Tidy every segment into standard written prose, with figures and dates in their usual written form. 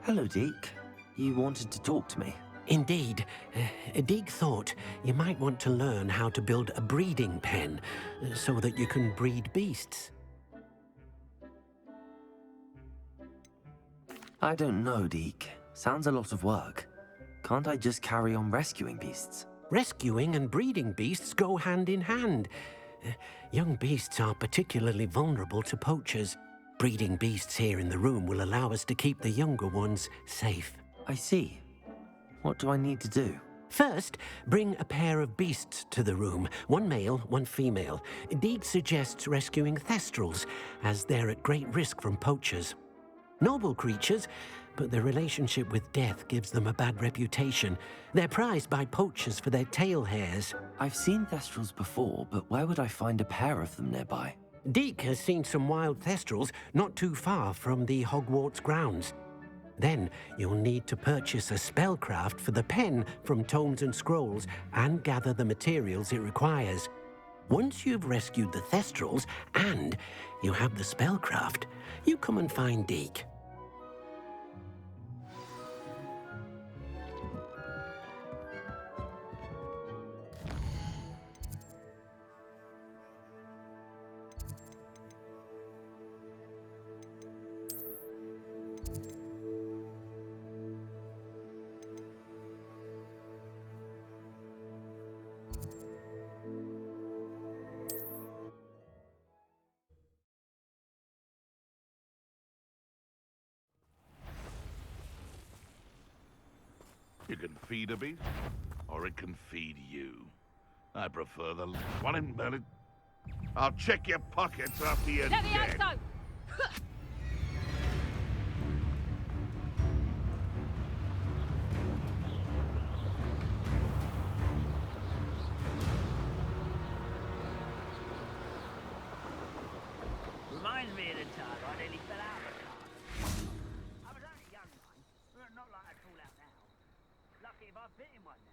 Hello, Deke. You wanted to talk to me? Indeed. Deke thought you might want to learn how to build a breeding pen so that you can breed beasts. I don't know, Deke. Sounds a lot of work. Can't I just carry on rescuing beasts? Rescuing and breeding beasts go hand in hand. Young beasts are particularly vulnerable to poachers. Breeding beasts here in the room will allow us to keep the younger ones safe. I see. What do I need to do? First, bring a pair of beasts to the room. One male, one female. Deke suggests rescuing thestrals, as they're at great risk from poachers. Noble creatures, but their relationship with death gives them a bad reputation. They're prized by poachers for their tail hairs. I've seen thestrals before, but where would I find a pair of them nearby? Deke has seen some wild thestrals not too far from the Hogwarts grounds. Then you'll need to purchase a spellcraft for the pen from Tomes and Scrolls and gather the materials it requires. Once you've rescued the thestrals and you have the spellcraft, you come and find Deke. You can feed a beast, or it can feed you. I prefer the one in belly. I'll check your pockets after you're dead. Levioso! Reminds me of the time I nearly fell out of the car. I was only a young one, but not like I'd fall out now. Lucky if I've bit in one now.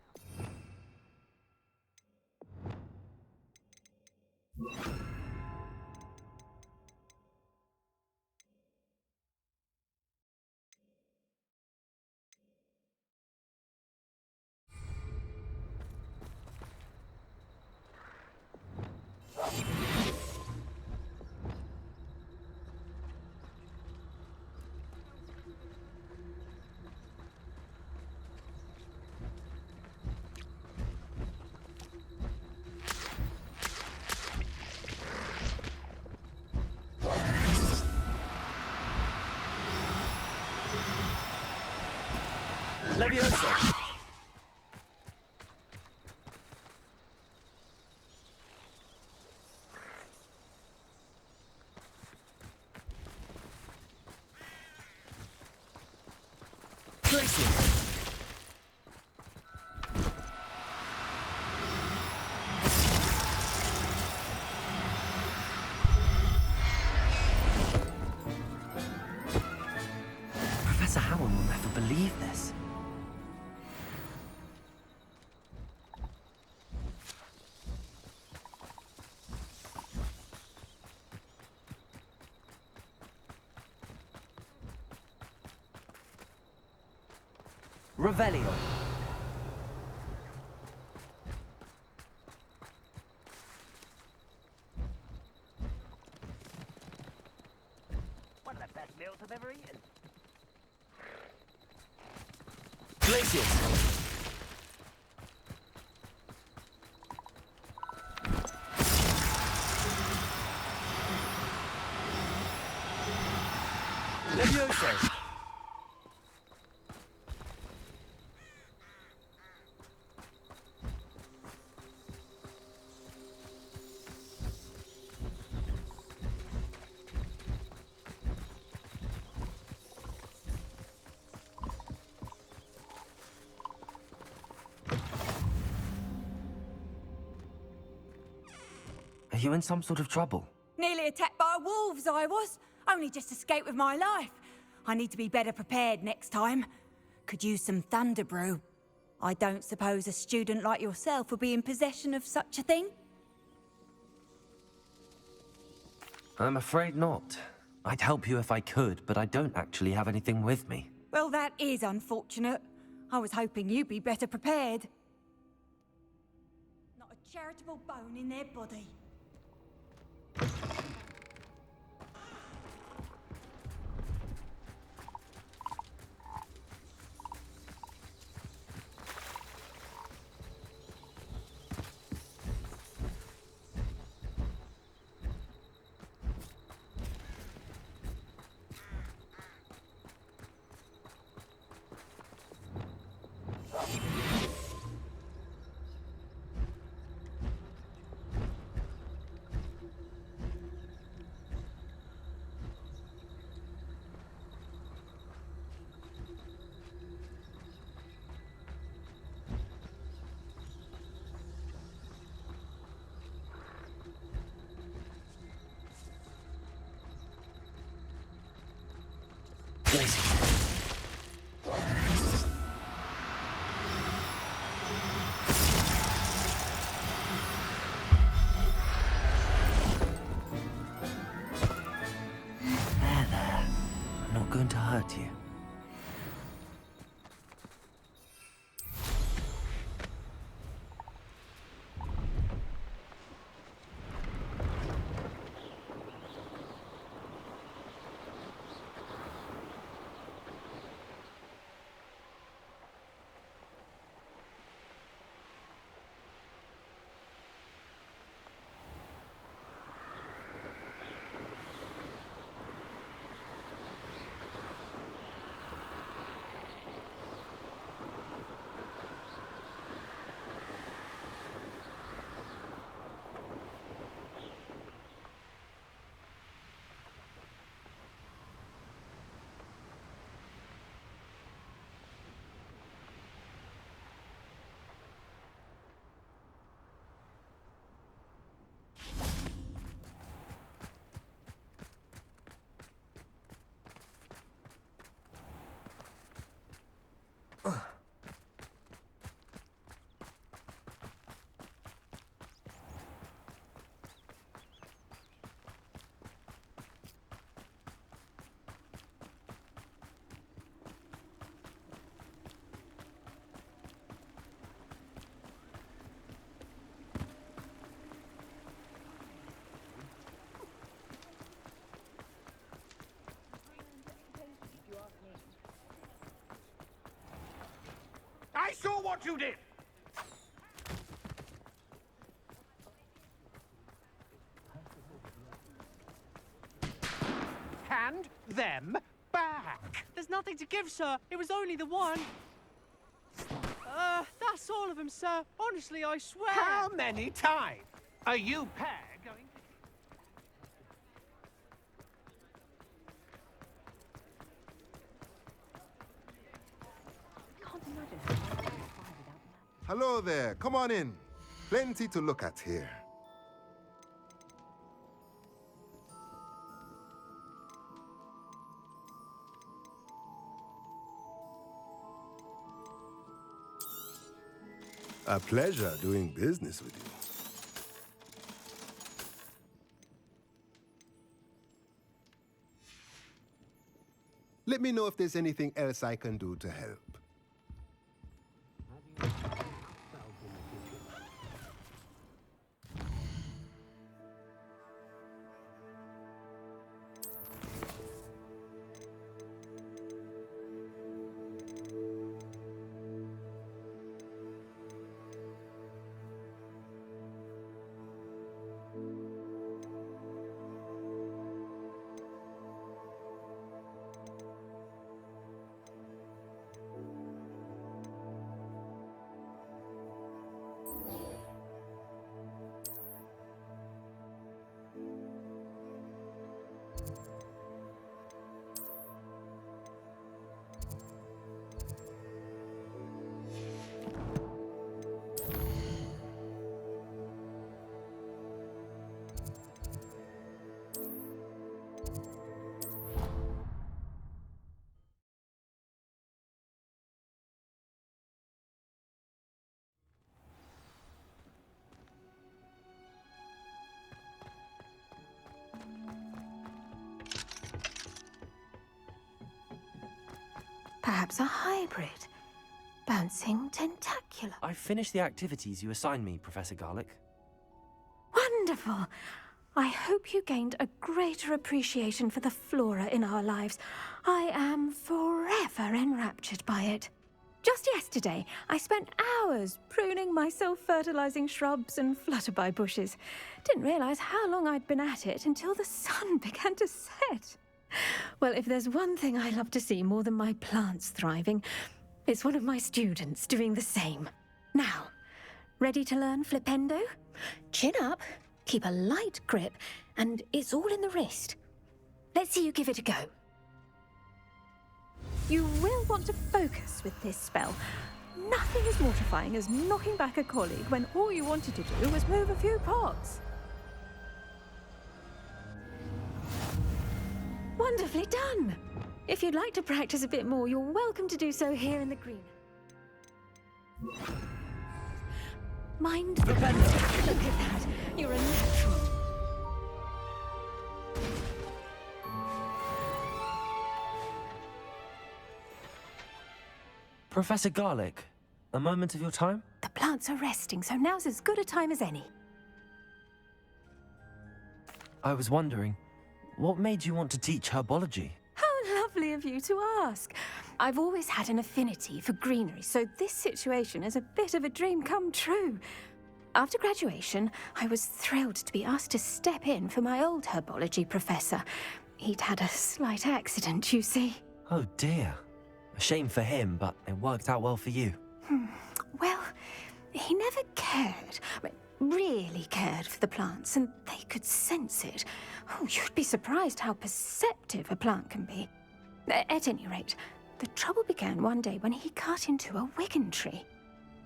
Leviosa! Professor Howard will never believe this. Revelio. One of the best meals I've ever eaten. Glacius. Leviosa. Are you in some sort of trouble? Nearly attacked by wolves, I was. Only just escaped with my life. I need to be better prepared next time. Could use some thunder brew. I don't suppose a student like yourself would be in possession of such a thing? I'm afraid not. I'd help you if I could, but I don't actually have anything with me. Well, that is unfortunate. I was hoping you'd be better prepared. Not a charitable bone in their body. There. I'm not going to hurt you. I saw what you did! Hand them back! There's nothing to give, sir. It was only the one. That's all of them, sir. Honestly, I swear. How many times are you pair going to... Can't imagine how I could survive without that. Hello there. Come on in. Plenty to look at here. A pleasure doing business with you. Let me know if there's anything else I can do to help. Perhaps a hybrid. Bouncing tentacular. I've finished the activities you assigned me, Professor Garlick. Wonderful! I hope you gained a greater appreciation for the flora in our lives. I am forever enraptured by it. Just yesterday, I spent hours pruning my self-fertilizing shrubs and flutterby bushes. Didn't realize how long I'd been at it until the sun began to set. Well, if there's one thing I love to see more than my plants thriving, it's one of my students doing the same. Now, ready to learn flipendo? Chin up, keep a light grip, and it's all in the wrist. Let's see you give it a go. You will want to focus with this spell. Nothing as mortifying as knocking back a colleague when all you wanted to do was move a few pots. Wonderfully done! If you'd like to practice a bit more, you're welcome to do so here in the green. Mind the bend. Look at that. You're a natural. Professor Garlick, a moment of your time? The plants are resting, so now's as good a time as any. I was wondering, what made you want to teach herbology? How lovely of you to ask. I've always had an affinity for greenery, so this situation is a bit of a dream come true. After graduation, I was thrilled to be asked to step in for my old herbology professor. He'd had a slight accident, you see. Oh dear. A shame for him, but it worked out well for you. Well, he never cared, really cared for the plants, and they could sense it. Oh, you'd be surprised how perceptive a plant can be. At any rate, the trouble began one day when he cut into a wigan tree.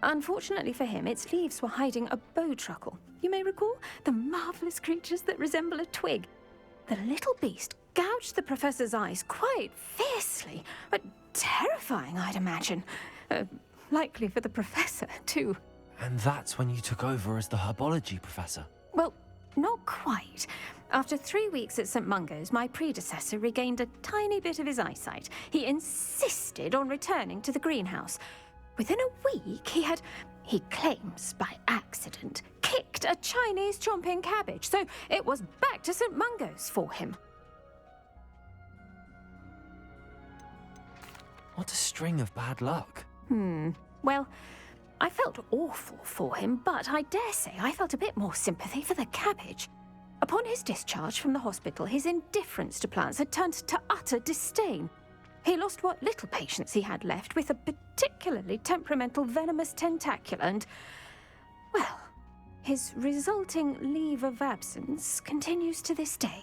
Unfortunately for him, its leaves were hiding a bowtruckle. You may recall the marvellous creatures that resemble a twig. The little beast gouged the professor's eyes quite fiercely, but terrifying, I'd imagine. Likely for the professor, too. And that's when you took over as the herbology professor? Well, not quite. After 3 weeks at St. Mungo's, my predecessor regained a tiny bit of his eyesight. He insisted on returning to the greenhouse. Within a week, he claims by accident, kicked a Chinese chomping cabbage, so it was back to St. Mungo's for him. What a string of bad luck. Well, I felt awful for him, but I dare say I felt a bit more sympathy for the cabbage. Upon his discharge from the hospital, his indifference to plants had turned to utter disdain. He lost what little patience he had left with a particularly temperamental venomous tentacula and, well, his resulting leave of absence continues to this day.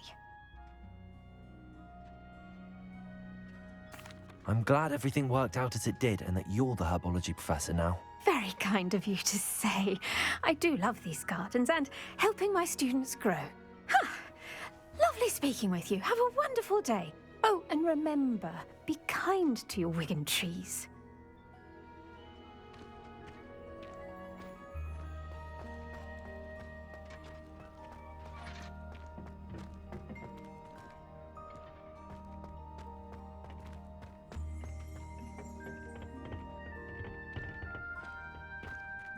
I'm glad everything worked out as it did and that you're the herbology professor now. Very kind of you to say. I do love these gardens and helping my students grow. Lovely speaking with you. Have a wonderful day. Oh, and remember, be kind to your wigan trees.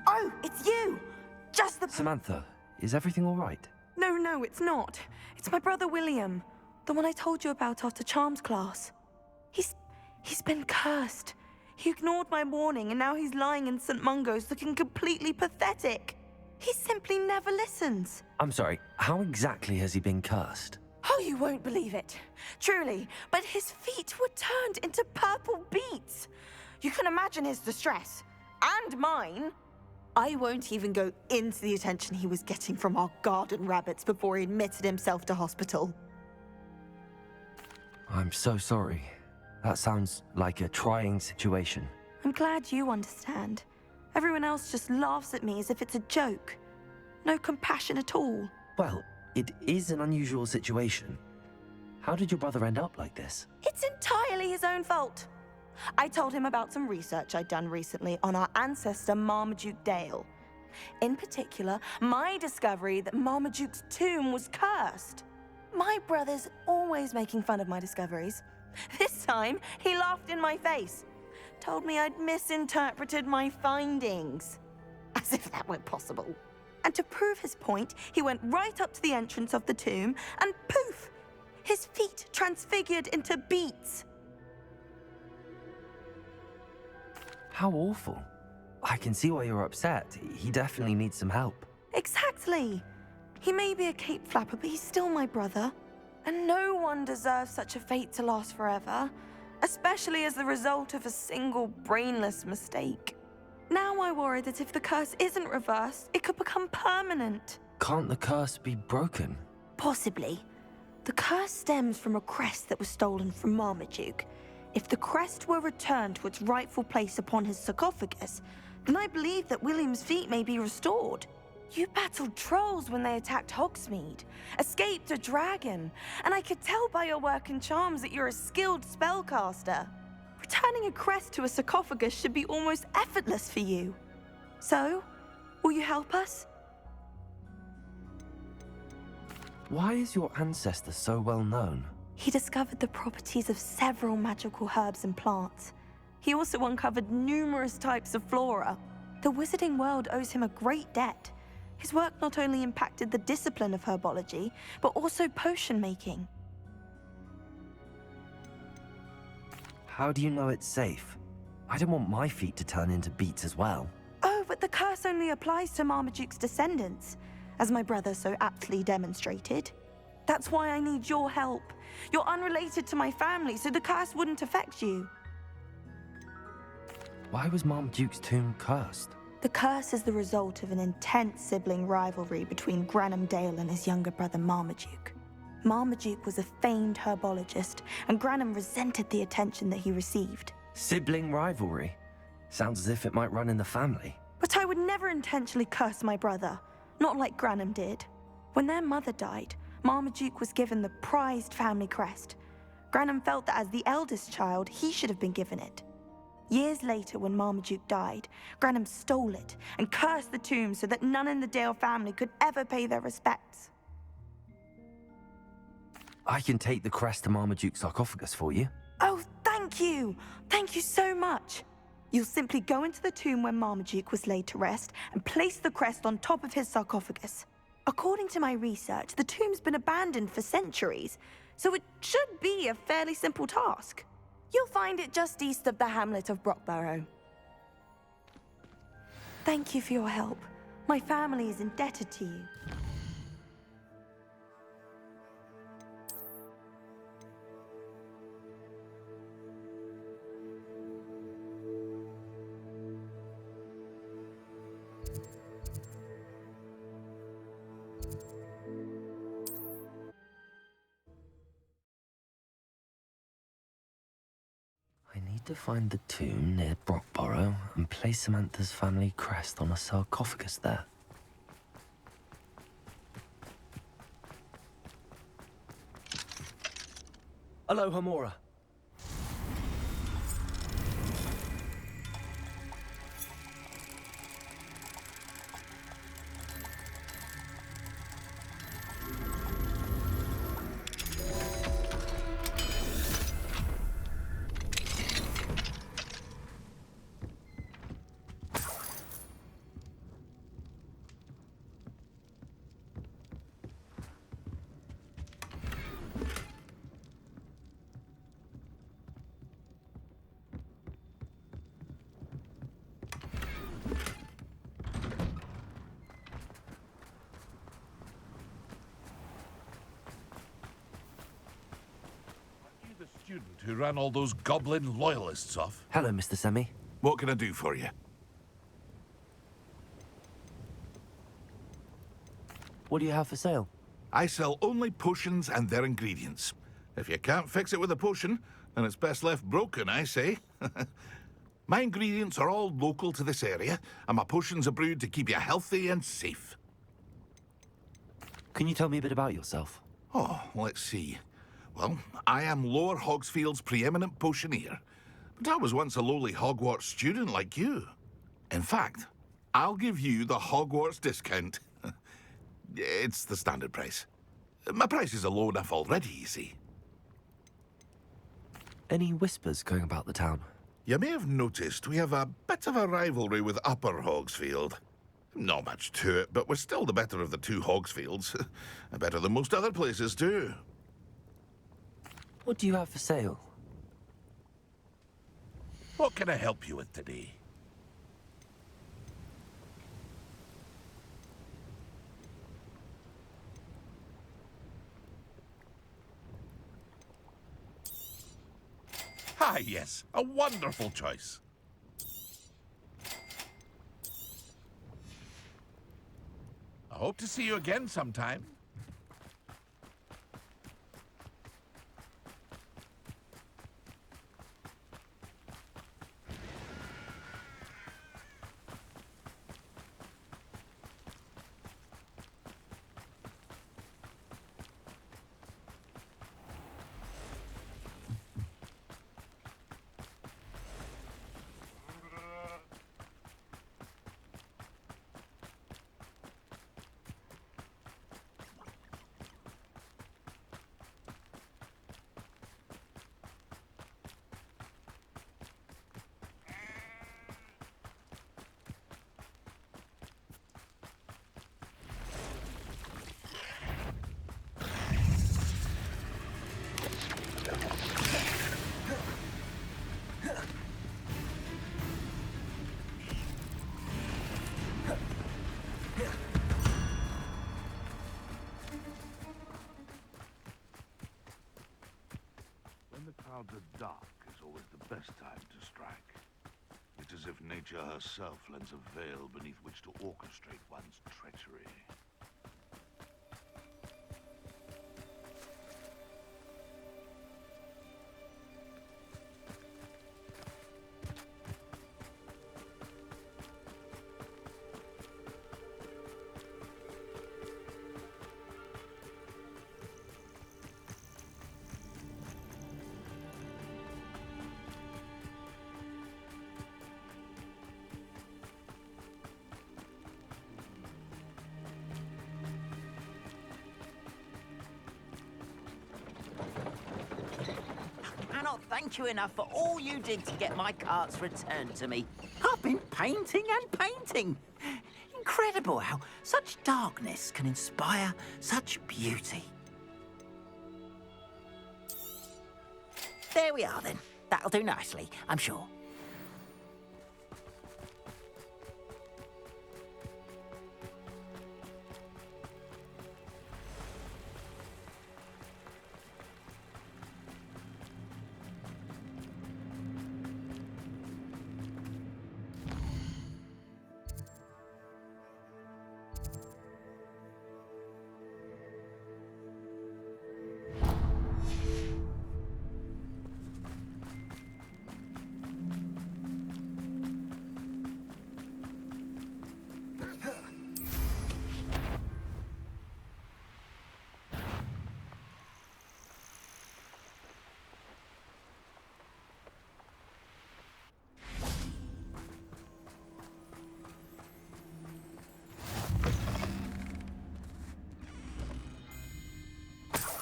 Oh, it's you! Just the... Samantha, is everything all right? No, it's not. It's my brother William. The one I told you about after Charms class. He's been cursed. He ignored my warning and now he's lying in St. Mungo's looking completely pathetic. He simply never listens. I'm sorry, how exactly has he been cursed? Oh, you won't believe it. Truly, but his feet were turned into purple beets. You can imagine his distress. And mine. I won't even go into the attention he was getting from our garden rabbits before he admitted himself to hospital. I'm so sorry. That sounds like a trying situation. I'm glad you understand. Everyone else just laughs at me as if it's a joke. No compassion at all. Well, it is an unusual situation. How did your brother end up like this? It's entirely his own fault. I told him about some research I'd done recently on our ancestor Marmaduke Dale. In particular, my discovery that Marmaduke's tomb was cursed. My brother's always making fun of my discoveries. This time, he laughed in my face. told me I'd misinterpreted my findings. As if that were possible. And to prove his point, he went right up to the entrance of the tomb and poof! His feet transfigured into beets. How awful. I can see why you're upset. He definitely needs some help. Exactly. He may be a cape flapper, but he's still my brother. And no one deserves such a fate to last forever, especially as the result of a single brainless mistake. Now I worry that if the curse isn't reversed, it could become permanent. Can't the curse be broken? Possibly. The curse stems from a crest that was stolen from Marmaduke. If the crest were returned to its rightful place upon his sarcophagus, then I believe that William's feet may be restored. You battled trolls when they attacked Hogsmeade, escaped a dragon, and I could tell by your work and charms that you're a skilled spellcaster. Returning a crest to a sarcophagus should be almost effortless for you. So, will you help us? Why is your ancestor so well known? He discovered the properties of several magical herbs and plants. He also uncovered numerous types of flora. The wizarding world owes him a great debt. His work not only impacted the discipline of herbology, but also potion making. How do you know it's safe? I don't want my feet to turn into beets as well. Oh, but the curse only applies to Marmaduke's descendants, as my brother so aptly demonstrated. That's why I need your help. You're unrelated to my family, so the curse wouldn't affect you. Why was Marmaduke's tomb cursed? The curse is the result of an intense sibling rivalry between Granham Dale and his younger brother Marmaduke. Marmaduke was a famed herbologist, and Granham resented the attention that he received. Sibling rivalry? Sounds as if it might run in the family. But I would never intentionally curse my brother, not like Granham did. When their mother died, Marmaduke was given the prized family crest. Granham felt that as the eldest child, he should have been given it. Years later, when Marmaduke died, Granham stole it and cursed the tomb so that none in the Dale family could ever pay their respects. I can take the crest to Marmaduke's sarcophagus for you. Oh, thank you! Thank you so much! You'll simply go into the tomb where Marmaduke was laid to rest and place the crest on top of his sarcophagus. According to my research, the tomb's been abandoned for centuries, so it should be a fairly simple task. You'll find it just east of the hamlet of Brockborough. Thank you for your help. My family is indebted to you. I need to find the tomb near Brockborough and place Samantha's family crest on a sarcophagus there. Aloha, Mora. The student who ran all those goblin loyalists off. Hello, Mr. Semi. What can I do for you? What do you have for sale? I sell only potions and their ingredients. If you can't fix it with a potion, then it's best left broken, I say. My ingredients are all local to this area, and my potions are brewed to keep you healthy and safe. Can you tell me a bit about yourself? Oh, let's see. Well, I am Lower Hogsfield's preeminent potioneer, but I was once a lowly Hogwarts student like you. In fact, I'll give you the Hogwarts discount. It's the standard price. My prices are low enough already, you see. Any whispers going about the town? You may have noticed we have a bit of a rivalry with Upper Hogsfield. Not much to it, but we're still the better of the two Hogsfields. Better than most other places, too. What do you have for sale? What can I help you with today? Ah, yes, a wonderful choice. I hope to see you again sometime. When the clouds are dark is always the best time to strike. It's as if nature herself lends a veil beneath which to orchestrate one's treachery. Cannot thank you enough for all you did to get my carts returned to me. I've been painting and painting. Incredible how such darkness can inspire such beauty. There we are then. That'll do nicely, I'm sure.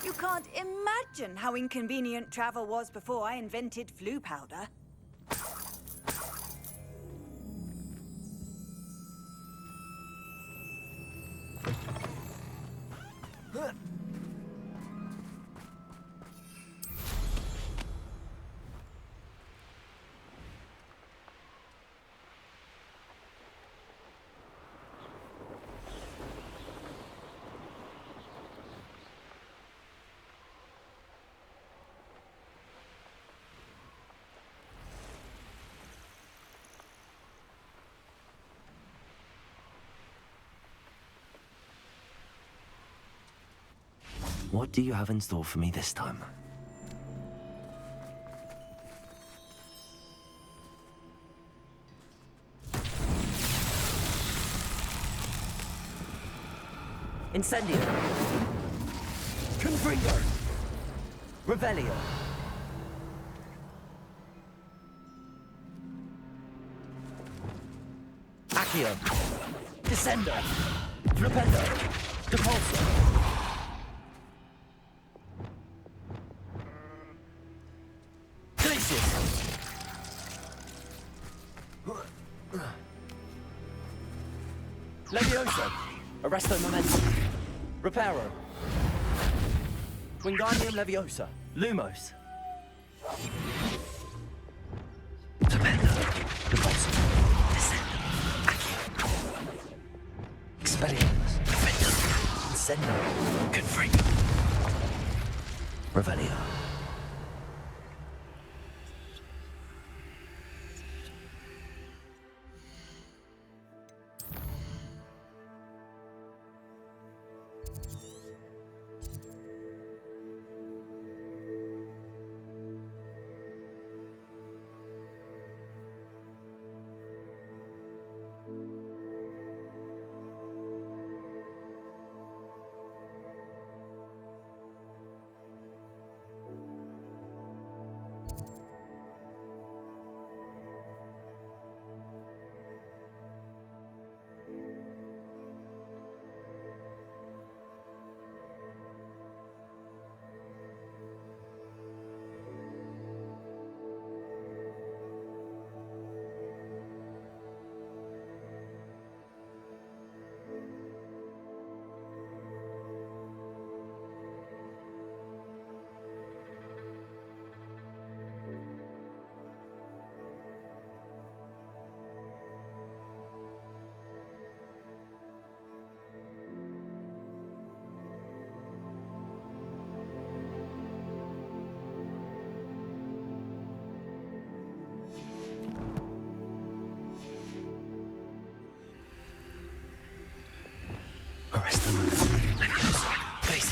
You can't imagine how inconvenient travel was before I invented flu powder. What do you have in store for me this time? Incendio. Confringo. Revelio. Accio. Descendo. Rependo. Depulso. Glacius. Levioso. Arresto momentum. Reparo. Wingardium Leviosa. Lumos. Tremendo. Repulso. Descendo. Accio. Expelliarmus. Defendo. Incendio. Confringo. Revelio. Arrest them. Levioso. Face.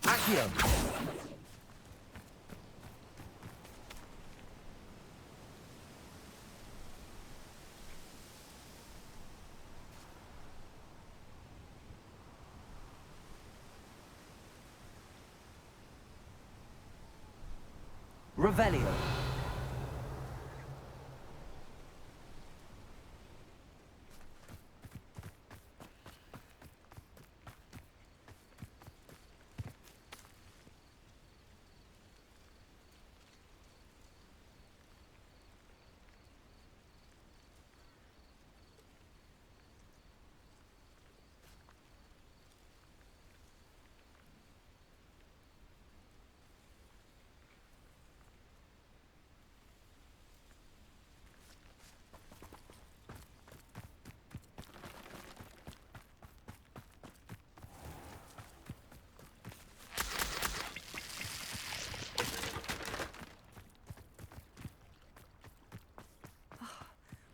Accio. Revelio.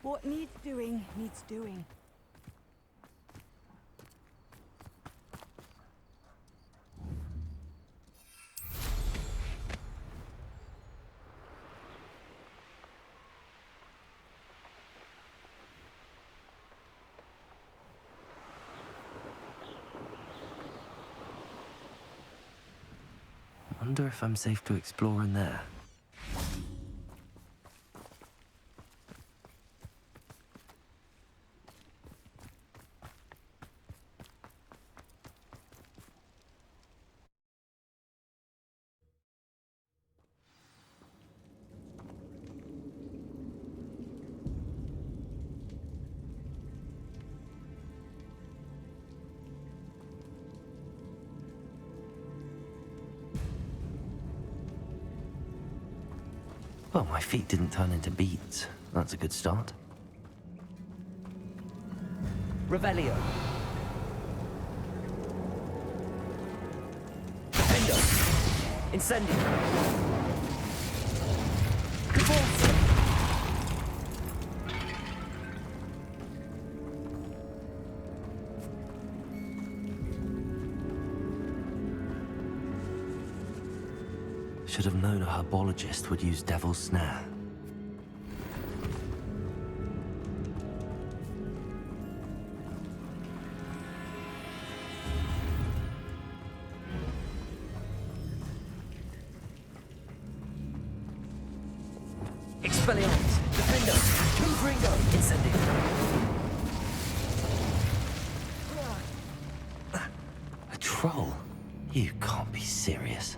What needs doing, needs doing. Wonder if I'm safe to explore in there. Well, my feet didn't turn into beads. That's a good start. Revelio. Defendo. Incendio. Convulso. Should have known a herbologist would use Devil's Snare. Expelliarmus, Defender, Confringo, Incendio. A troll? You can't be serious.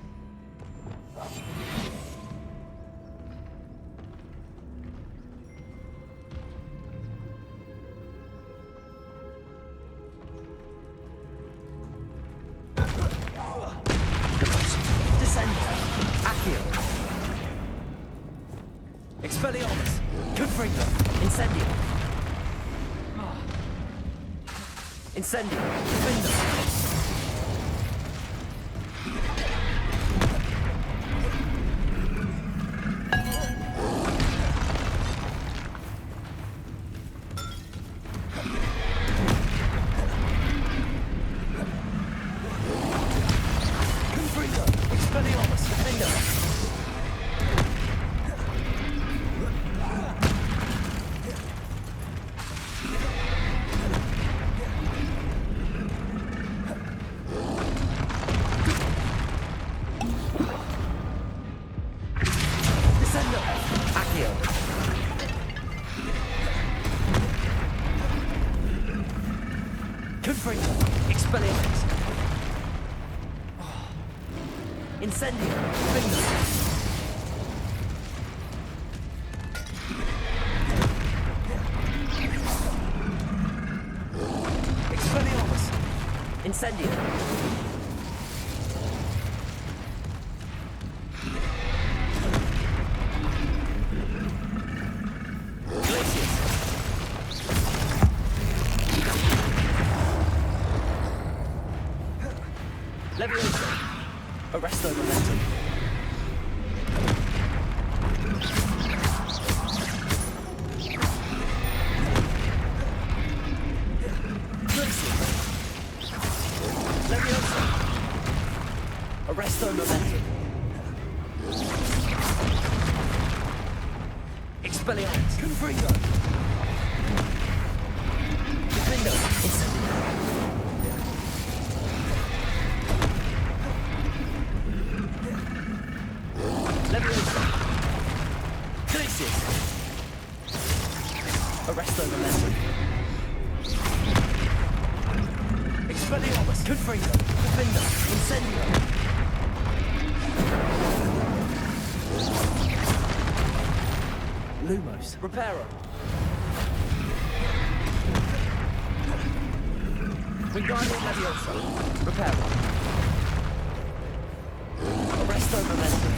Expelliarmus! Confringo! Incendio! Incendio! Defender! Confringo! Expelliarmus! Defender! Confringo! Expelliarmus! Incendio! Finger! Expelliarmus! Incendio! Glacius! Leviosa! Arresto Momentum! Glacius! Leviosa! Arresto Momentum! Expelliarmus! Confringo! Defendo! Incendio! Leviosa! Glacius! Arresto Momentum! Expelliarmus! Confringo! Defender! Incendio! Lumos! Reparo! Wingardium Leviosa! Reparo! Arresto Momentum!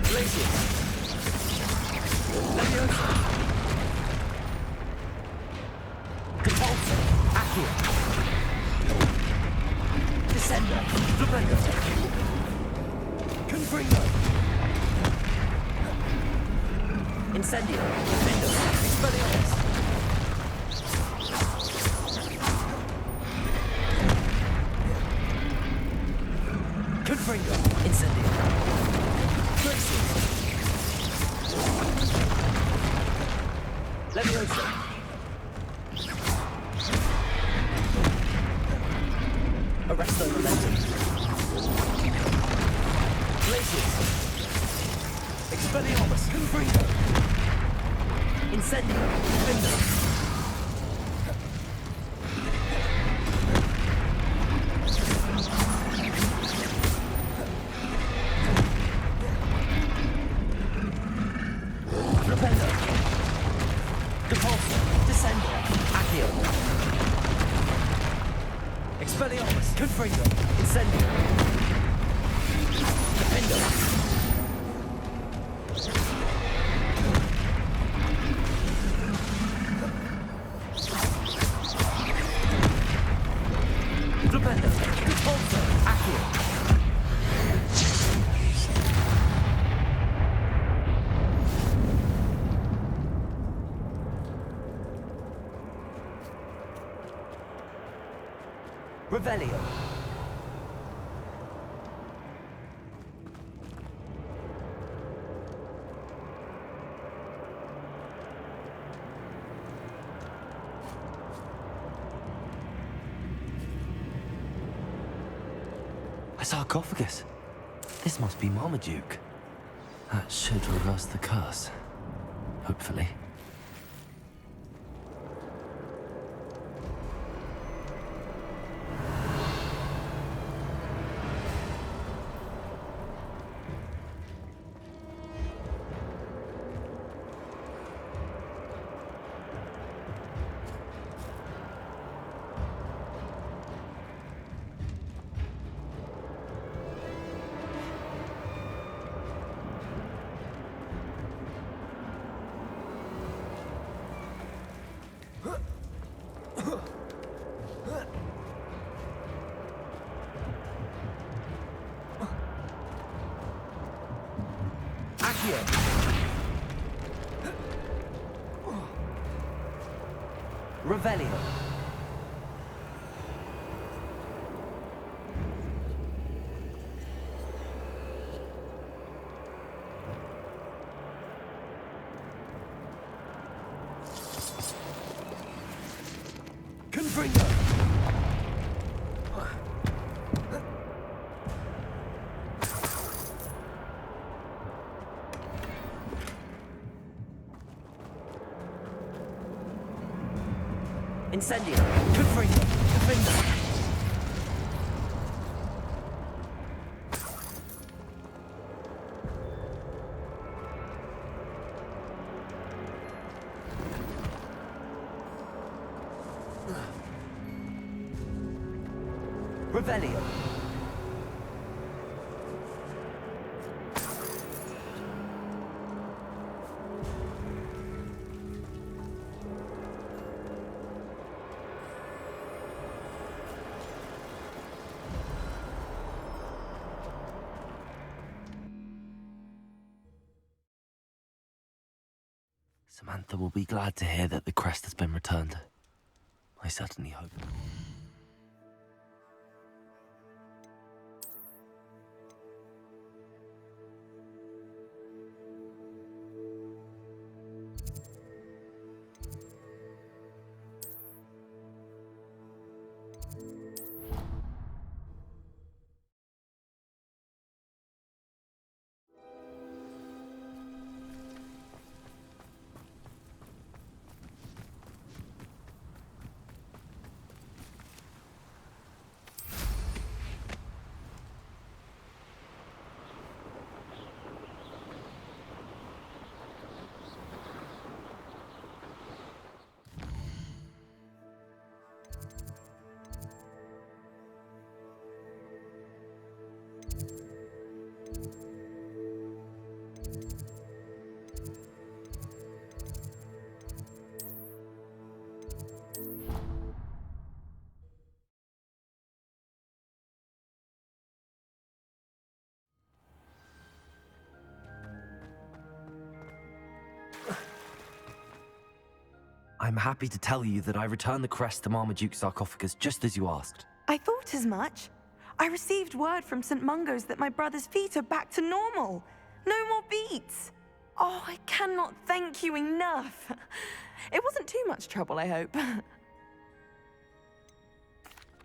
Glacius! Leviosa! Compulsor! Accio! Descender! Flipendo! Confringo! Incendio! Defendo! Expelliarmus! Confringo! Incendio! Glacius! Leviosa! Arresto Momentum! Glacius! Expelliarmus! Confringo! Incendio! Defender! Rependo! Depulsor! Descender! Accio! Expelliarmus! Confringo! Incendio! Defendo! Flipendo! Depulsor! Accio! Revelio. A sarcophagus. This must be Marmaduke. That should reverse the curse. Hopefully. Revelio. Confringo. Incendio. Confringo. Confringo. Revelio. Samantha will be glad to hear that the crest has been returned. I certainly hope. I'm happy to tell you that I returned the crest to Marmaduke's sarcophagus just as you asked. I thought as much. I received word from St. Mungo's that my brother's feet are back to normal. No more beats. Oh, I cannot thank you enough. It wasn't too much trouble, I hope.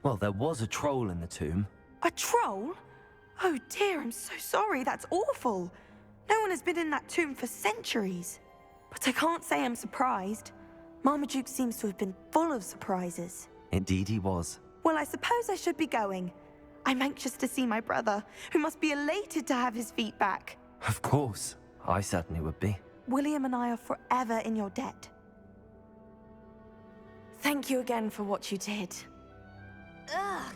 Well, there was a troll in the tomb. A troll? Oh dear, I'm so sorry. That's awful. No one has been in that tomb for centuries. But I can't say I'm surprised. Marmaduke seems to have been full of surprises. Indeed he was. Well, I suppose I should be going. I'm anxious to see my brother, who must be elated to have his feet back. Of course. I certainly would be. William and I are forever in your debt. Thank you again for what you did. Ugh.